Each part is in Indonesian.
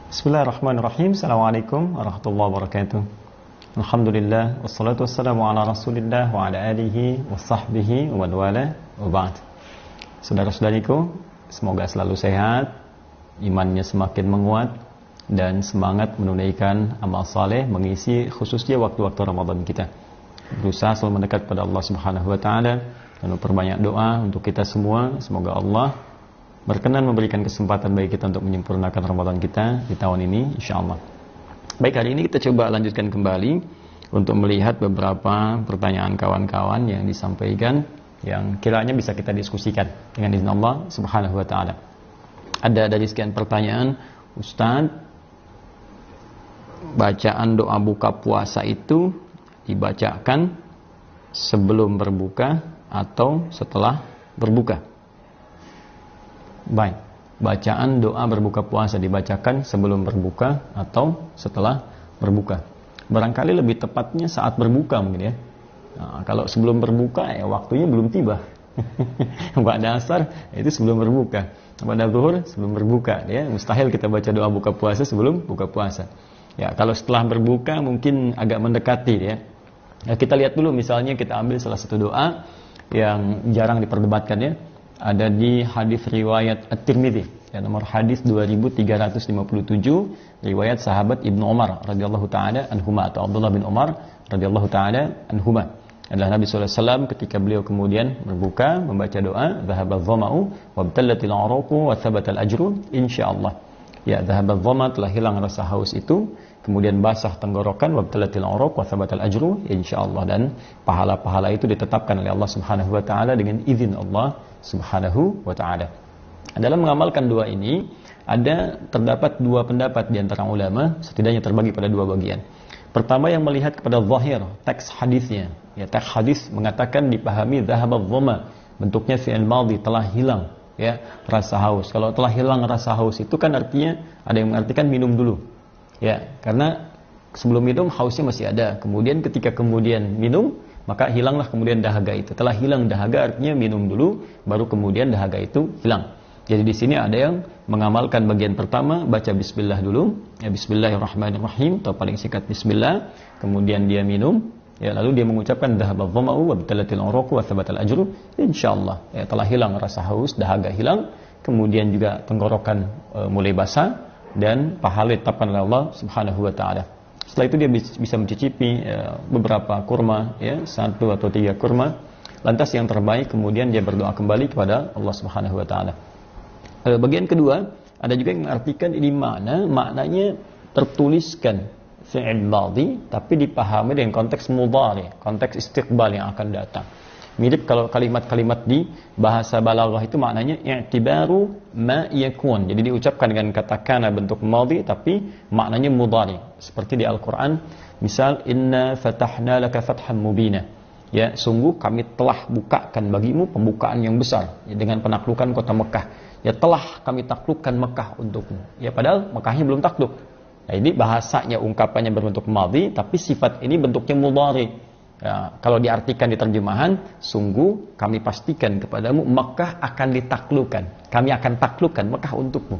Bismillahirrahmanirrahim. Assalamualaikum warahmatullahi wabarakatuh. Alhamdulillah, wassalatu wassalamu ala rasulillah wa ala alihi wa sahbihi wa man wala wa ba'd. Saudara-saudariku, semoga selalu sehat, imannya semakin menguat, dan semangat menunaikan amal saleh mengisi khususnya waktu-waktu Ramadan kita. Berusaha selalu mendekat pada Allah Subhanahu wa taala dan memperbanyak doa untuk kita semua. Semoga Allah berkenan memberikan kesempatan bagi kita untuk menyempurnakan Ramadan kita di tahun ini, insyaallah. Baik, hari ini kita coba lanjutkan kembali untuk melihat beberapa pertanyaan kawan-kawan yang disampaikan yang kiranya bisa kita diskusikan dengan izin Allah Subhanahu wa taala. Ada dari sekian pertanyaan, Ustaz, bacaan doa buka puasa itu dibacakan sebelum berbuka atau setelah berbuka? Baik, bacaan doa berbuka puasa dibacakan sebelum berbuka atau setelah berbuka. Barangkali lebih tepatnya saat berbuka mungkin ya. Nah, kalau sebelum berbuka ya waktunya belum tiba. Pada asar itu sebelum berbuka. Pada zuhur sebelum berbuka ya. Mustahil kita baca doa buka puasa sebelum buka puasa. Ya, kalau setelah berbuka mungkin agak mendekati ya. Ya, kita lihat dulu misalnya kita ambil salah satu doa yang jarang diperdebatkan ya. Ada di hadis riwayat At-Tirmidzi, ya, nomor hadis 2357, riwayat sahabat Ibnu Umar radhiyallahu taala anhuma atau Abdullah bin Umar radhiyallahu taala anhuma. Adalah Nabi sallallahu alaihi wasallam ketika beliau kemudian berbuka membaca doa, "Dhahaba dhama'u wabtallatil 'uruqu wa thabatal ajru insyaallah." Ya, dhahaba dhama, telah hilang rasa haus itu, kemudian basah tenggorokan, wabtalatil uruq wa thabatal ajru insyaallah, dan pahala-pahala itu ditetapkan oleh Allah Subhanahu wa taala dengan izin Allah Subhanahu wa taala. Dalam mengamalkan doa ini terdapat dua pendapat di antara ulama, setidaknya terbagi pada dua bagian. Pertama yang melihat kepada zahir teks hadisnya. Ya, teks hadis mengatakan dipahami dhahaba dhama, bentuknya fi'il madhi, telah hilang ya rasa haus. Kalau telah hilang rasa haus itu kan artinya ada yang mengartikan minum dulu. Ya, karena sebelum minum hausnya masih ada. Kemudian ketika kemudian minum, maka hilanglah kemudian dahaga itu. Telah hilang dahaga artinya minum dulu, baru kemudian dahaga itu hilang. Jadi di sini ada yang mengamalkan bagian pertama, baca bismillah dulu, ya, bismillahirrahmanirrahim, atau paling singkat bismillah, kemudian dia minum, ya, lalu dia mengucapkan dhahaba dhama'u wa btalatil uruqu wa thabatal ajru insyaallah. Ya, telah hilang rasa haus, dahaga hilang, kemudian juga tenggorokan mulai basah, dan pahala ditetapkan oleh Allah Subhanahu wa taala. Setelah itu dia bisa mencicipi beberapa kurma ya, 1 atau 3 kurma. Lantas yang terbaik kemudian dia berdoa kembali kepada Allah Subhanahu wa taala. Bagian kedua, ada juga yang mengartikan ini maknanya tertuliskan fi'il madhi tapi dipahami dengan konteks mudhari, konteks istiqbal yang akan datang. Mirip kalau kalimat-kalimat di bahasa balaghah itu maknanya i'tibaru ma yakun. Jadi diucapkan dengan kata kana bentuk madhi tapi maknanya mudhari. Seperti di Al-Qur'an, misal inna fatahna laka fatham mubina. Ya, sungguh kami telah bukakan bagimu pembukaan yang besar ya, dengan penaklukan kota Mekah. Ya, telah kami taklukkan Mekah untukmu. Ya, padahal Mekahnya belum takluk. Nah, ini bahasanya ungkapannya berbentuk madhi tapi sifat ini bentuknya mudhari. Ya, kalau diartikan di terjemahan, sungguh kami pastikan kepadamu Mekah akan ditaklukkan. Kami akan taklukkan Mekah untukmu.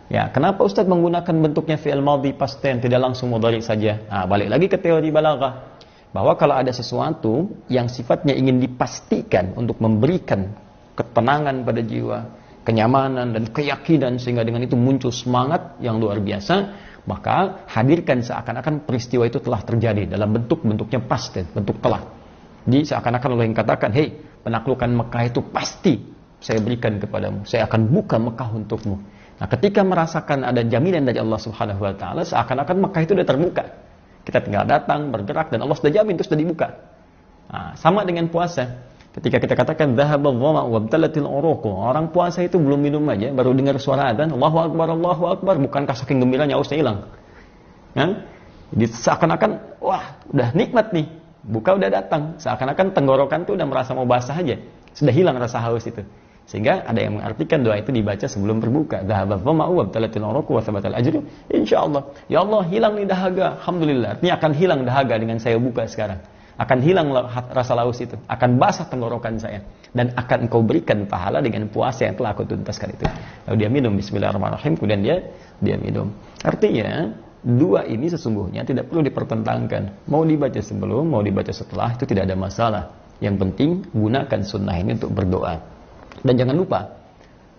Ya, kenapa Ustaz menggunakan bentuknya fi'il madhi past tense, tidak langsung mudhari saja? Nah, balik lagi ke teori balaghah. Bahwa kalau ada sesuatu yang sifatnya ingin dipastikan untuk memberikan ketenangan pada jiwa, kenyamanan dan keyakinan sehingga dengan itu muncul semangat yang luar biasa, maka hadirkan seakan-akan peristiwa itu telah terjadi dalam bentuknya past tense, bentuk telah. Jadi seakan-akan Allah yang katakan, hei, penaklukan Mekah itu pasti saya berikan kepadamu. Saya akan buka Mekah untukmu. Nah, ketika merasakan ada jaminan dari Allah Subhanahu wa taala, seakan-akan Mekah itu sudah terbuka. Kita tinggal datang, bergerak, dan Allah sudah jamin itu sudah dibuka. Nah, sama dengan puasa. Ketika kita katakan dhahaba dhama'u wabtalatil uruqu, orang puasa itu belum minum aja, baru dengar suara adzan, Allahu akbar, bukankah saking gembiranya hausnya hilang? Kan? Jadi seakan-akan wah, udah nikmat nih. Buka udah datang. Seakan-akan tenggorokan tuh udah merasa mau basah aja. Sudah hilang rasa haus itu. Sehingga ada yang mengartikan doa itu dibaca sebelum berbuka. Dhahaba dhama'u wabtalatil uruqu wa thabatal ajru insyaallah. Ya Allah, hilang nih dahaga. Alhamdulillah. Artinya akan hilang dahaga dengan saya buka sekarang. Akan hilang rasa laus itu, akan basah tenggorokan saya, dan akan engkau berikan pahala dengan puasa yang telah aku tuntaskan itu. Lalu dia minum bismillahirrahmanirrahim, kemudian dia dia minum. Artinya dua ini sesungguhnya tidak perlu dipertentangkan. Mau dibaca sebelum, mau dibaca setelah, itu tidak ada masalah. Yang penting gunakan sunnah ini untuk berdoa. Dan jangan lupa,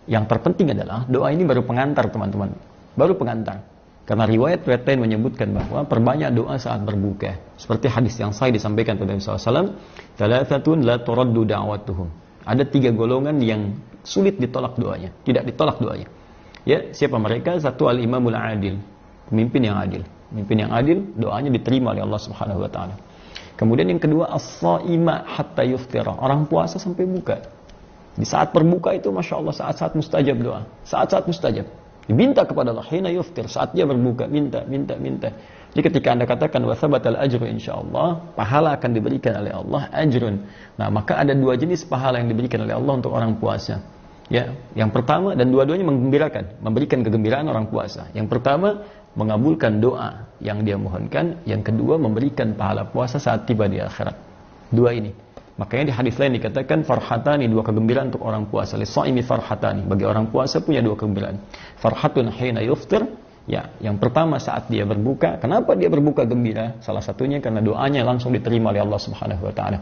yang terpenting adalah doa ini baru pengantar teman-teman. Baru pengantar. Karena riwayat-riwayat lain menyebutkan bahwa perbanyak doa saat berbuka. Seperti hadis yang sahih disampaikan oleh Nabi SAW, "Thalathatun la turaddu da'watuhum." Ada 3 golongan yang sulit ditolak doanya, tidak ditolak doanya. Ya, siapa mereka? Satu, al-imamul adil, pemimpin yang adil. Pemimpin yang adil, doanya diterima oleh Allah Subhanahu wa taala. Kemudian yang kedua, as-shaima hatta yuftira, orang puasa sampai buka. Di saat berbuka itu Masya Allah saat-saat mustajab doa, saat-saat mustajab. Diminta kepada Allah, hina yuftir, saat dia berbuka, minta. Jadi ketika Anda katakan wa thabatal ajru insyaallah, pahala akan diberikan oleh Allah, ajrun. Nah, maka ada 2 jenis pahala yang diberikan oleh Allah untuk orang puasa. Ya, yang pertama, dan dua-duanya menggembirakan, memberikan kegembiraan orang puasa. Yang pertama, mengabulkan doa yang dia mohonkan, yang kedua memberikan pahala puasa saat tiba di akhirat. 2 ini. Makanya di hadis lain dikatakan farhatani, 2 kegembiraan untuk orang puasa. Lis-shaimi farhatani, bagi orang puasa punya 2 kegembiraan. Farhatun hina yuftir, ya, yang pertama saat dia berbuka. Kenapa dia berbuka gembira? Salah satunya karena doanya langsung diterima oleh Allah Subhanahu wa taala.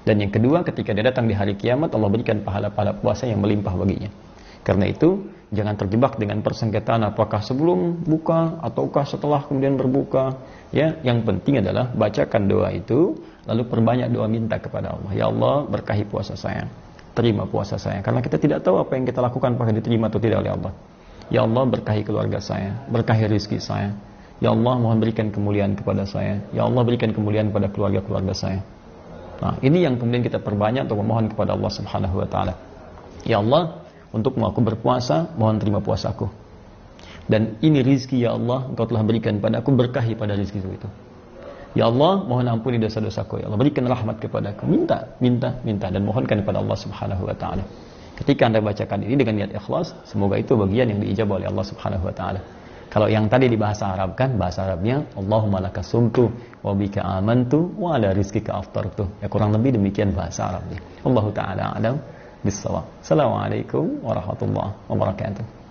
Dan yang kedua, ketika dia datang di hari kiamat, Allah berikan pahala-pahala puasa yang melimpah baginya. Karena itu, jangan terjebak dengan persengketaan apakah sebelum buka ataukah setelah kemudian berbuka. Ya, yang penting adalah bacakan doa itu, lalu perbanyak doa minta kepada Allah. Ya Allah, berkahi puasa saya, terima puasa saya. Karena kita tidak tahu apa yang kita lakukan apakah diterima atau tidak oleh Allah. Ya Allah, berkahi keluarga saya, berkahi rizki saya. Ya Allah, mohon berikan kemuliaan kepada saya. Ya Allah, berikan kemuliaan kepada keluarga-keluarga saya. Nah, ini yang kemudian kita perbanyak untuk memohon kepada Allah Subhanahu wa taala. Ya Allah, untukmu aku berpuasa, mohon terima puasaku. Dan ini rizki ya Allah, Engkau telah berikan padaku, berkahi pada rizki itu. Ya Allah, mohon ampuni dosa-dosaku. Ya Allah, berikan rahmat kepadaku. Minta dan mohonkan kepada Allah Subhanahu wa taala. Ketika Anda bacakan ini dengan niat ikhlas, semoga itu bagian yang diijabah oleh Allah Subhanahu wa taala. Kalau yang tadi di bahasa Arab kan, bahasa Arabnya Allahumma laka sumtu wa bika amantu wa ala rizkika aftartu. Ya, kurang lebih demikian bahasa Arabnya. Allahu taala a'lam bis-shawab. Assalamualaikum warahmatullahi wabarakatuh.